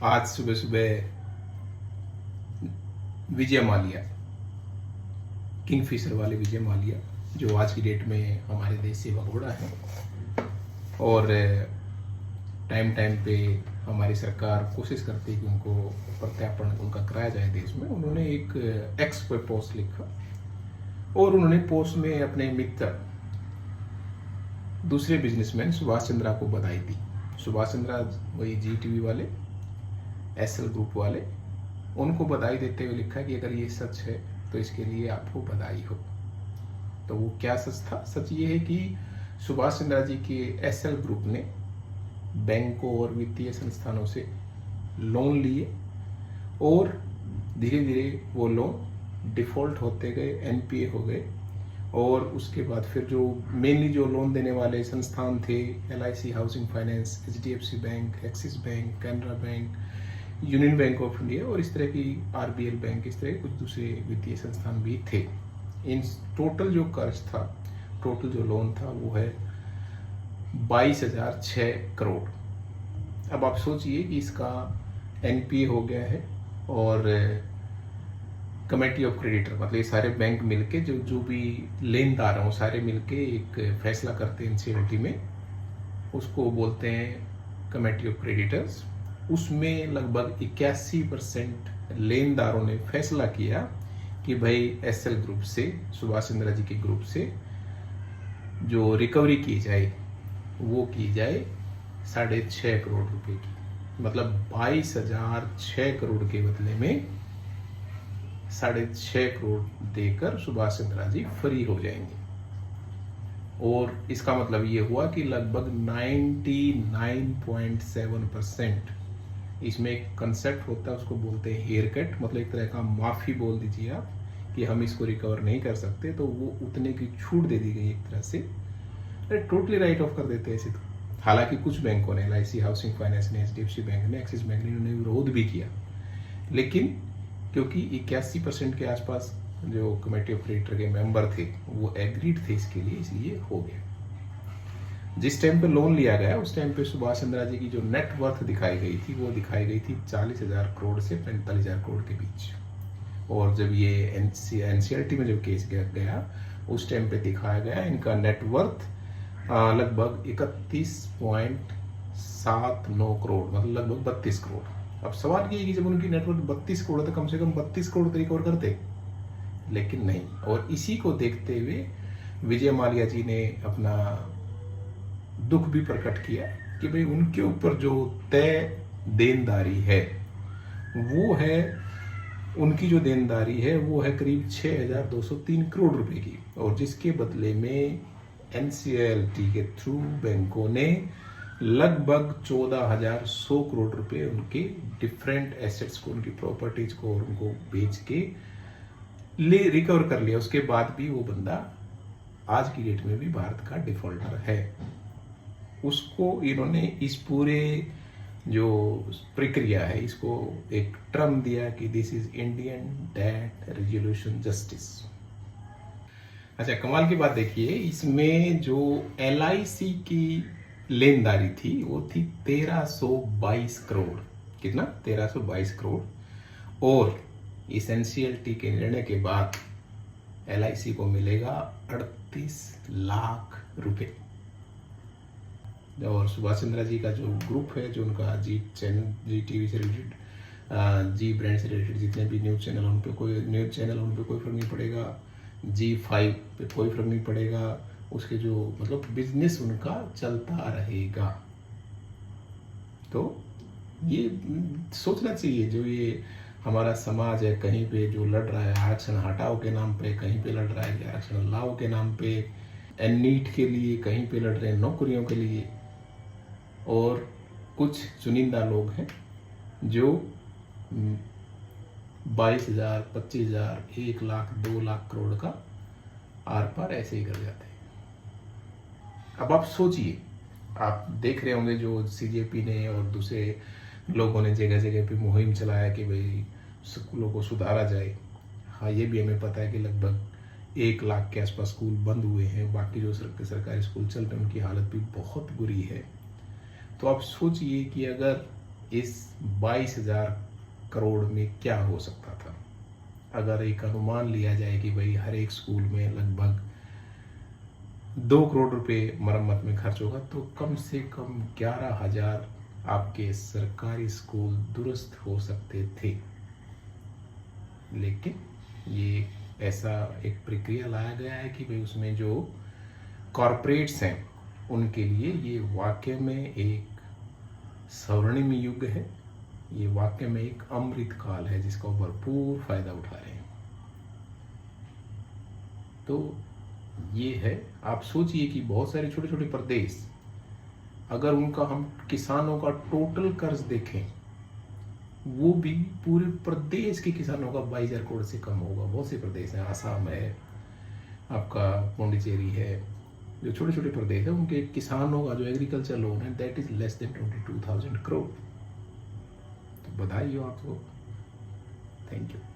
आज सुबह सुबह विजय माल्या, किंगफिशर वाले विजय माल्या, जो आज की डेट में हमारे देश से भगोड़ा है और टाइम टाइम पे हमारी सरकार कोशिश करती है कि उनको प्रत्यार्पण उनका कराया जाए देश में। उन्होंने एक एक्स पे पोस्ट लिखा और उन्होंने पोस्ट में अपने मित्र दूसरे बिजनेसमैन सुभाष चंद्रा को बधाई दी। सुभाष चंद्रा वही जी टीवी वाले, एसएल ग्रुप वाले, उनको बधाई देते हुए लिखा कि अगर ये सच है तो इसके लिए आपको बधाई हो। तो वो क्या सच था? सच ये है कि सुभाष चंद्रा जी के एसएल ग्रुप ने बैंकों और वित्तीय संस्थानों से लोन लिए और धीरे धीरे वो लोन डिफॉल्ट होते गए, एनपीए हो गए और उसके बाद फिर जो मेनली जो लोन देने वाले संस्थान थे, LIC housing finance, HDFC bank, axis bank, Canara bank, union bank of India और इस तरह की आरबीएल बैंक, इस तरह के कुछ दूसरे वित्तीय संस्थान भी थे। इन टोटल जो कर्ज था, टोटल जो लोन था वो है 22,006 करोड़। अब आप सोचिए कि इसका एनपीए हो गया है और कमेटी ऑफ क्रेडिटर, मतलब ये सारे बैंक मिलके जो भी लेनदार हैं वो सारे मिलके एक फैसला करते हैं एनसीएलटी में, उसको बोलते हैं कमेटी ऑफ क्रेडिटर्स। उसमें लगभग 81% लेनदारों ने फैसला किया कि भाई एसएल ग्रुप से, सुभाष चंद्रा जी के ग्रुप से जो रिकवरी की जाए वो की जाए 6.5 करोड़ रुपए की। मतलब 22,006 करोड़ के बदले में 6.5 करोड़ देकर सुभाष चंद्रा जी फ्री हो जाएंगे। और इसका मतलब ये हुआ कि लगभग 99.7% इसमें एक कंसेप्ट होता है, उसको बोलते हैं हेयर कट, मतलब एक तरह का माफी बोल दीजिए आप कि हम इसको रिकवर नहीं कर सकते, तो वो उतने की छूट दे दी गई एक तरह से, टोटली राइट ऑफ कर देते हैं ऐसे तो। हालांकि कुछ बैंकों ने, एलआईसी हाउसिंग फाइनेंस ने, एचडीएफसी बैंक ने, एक्सिस बैंक ने, इन्होंने विरोध भी किया, लेकिन क्योंकि 81% के आसपास जो कमेटी ऑफ क्रेडिटर के मेंबर थे वो एग्रीड थे इसके लिए, इसलिए हो गया। जिस टाइम पे लोन लिया गया उस टाइम पे सुभाष चंद्रा जी की जो नेट वर्थ दिखाई गई थी वो दिखाई गई थी 40,000 करोड़ से 45,000 करोड़ के बीच। और जब ये एनसीएलटी में जब केस गया उस टाइम पे दिखाया गया इनका नेट वर्थ लगभग 31.79 करोड़, मतलब लगभग 32 करोड़। अब सवाल ये है कि जब उनकी नेटवर्थ 32 करोड़ तो कम से कम 32 करोड़ तो रिकवर करते, लेकिन नहीं। और इसी को देखते हुए विजय माल्या जी ने अपना दुख भी प्रकट किया कि भाई उनके ऊपर जो तय देनदारी है वो है, उनकी जो देनदारी है वो है करीब 6,203 करोड़ रुपए की, और जिसके बदले में एनसीएलटी के थ्रू बैंकों ने लगभग 14,100 करोड़ रुपए उनके डिफरेंट एसेट्स को, उनकी प्रॉपर्टीज को और उनको बेच के रिकवर कर लिया। उसके बाद भी वो बंदा आज की डेट में भी भारत का डिफॉल्टर है। उसको इन्होंने इस पूरे जो प्रक्रिया है इसको एक टर्म दिया कि this is Indian debt resolution justice. अच्छा, कमाल की बात देखिए, इसमें जो एलआईसी की लेनदारी थी वो थी 1322 करोड़। कितना? 1322 करोड़। और इस एनसीएलटी के निर्णय के बाद एलआईसी को मिलेगा 38 लाख रुपए। और सुभाष चंद्रा जी का जो ग्रुप है, जो उनका जी चैनल, जी टीवी से रिलेटेड, जी ब्रांड से रिलेटेड जितने भी न्यूज़ चैनल, उन पे कोई न्यूज़ चैनल, उन पे कोई फर्क नहीं पड़ेगा, जी5 पे कोई फर्क नहीं पड़ेगा, उसके जो मतलब बिजनेस उनका चलता रहेगा। तो ये सोचना चाहिए, जो ये हमारा समाज है कहीं पे जो लड़ रहा है आरक्षण हटाओ के नाम पे, कहीं पे लड़ रहा है आरक्षण लाओ के नाम पे, नीट के लिए, कहीं पे लड़ रहे हैं नौकरियों के लिए, और कुछ चुनिंदा लोग हैं जो 22,000, 25,000, 1 लाख, 2 लाख करोड़ का आर पार ऐसे ही कर जाते हैं। अब आप सोचिए, आप देख रहे होंगे जो सीजेपी ने और दूसरे लोगों ने जगह जगह पे मुहिम चलाया कि भाई स्कूलों को सुधारा जाए। हाँ, ये भी हमें पता है कि लगभग 1 लाख के आसपास स्कूल बंद हुए हैं, बाकी जो सरकारी स्कूल चल रहे हैं उनकी हालत भी बहुत बुरी है। तो आप सोचिए कि अगर इस 22,000 करोड़ में क्या हो सकता था। अगर एक अनुमान लिया जाए कि भाई हर एक स्कूल में लगभग 2 करोड़ रुपए मरम्मत में खर्च होगा, तो कम से कम 11,000 आपके सरकारी स्कूल दुरुस्त हो सकते थे। लेकिन ये ऐसा एक प्रक्रिया लाया गया है कि भाई उसमें जो कॉरपोरेट्स हैं उनके लिए ये वाकई में एक स्वर्णिम युग है, ये वाकई में एक अमृत काल है जिसका भरपूर फायदा उठा रहे हैं। तो ये है, आप सोचिए कि बहुत सारे छोटे छोटे प्रदेश, अगर उनका हम किसानों का टोटल कर्ज देखें, वो भी पूरे प्रदेश के किसानों का 22,000 करोड़ से कम होगा। बहुत से प्रदेश हैं, आसाम है, आपका पौंडीचेरी है, जो छोटे छोटे प्रदेश हैं उनके किसानों का जो एग्रीकल्चर लोन है that is less than 22,000 crore. तो बधाई हो आपको, थैंक यू।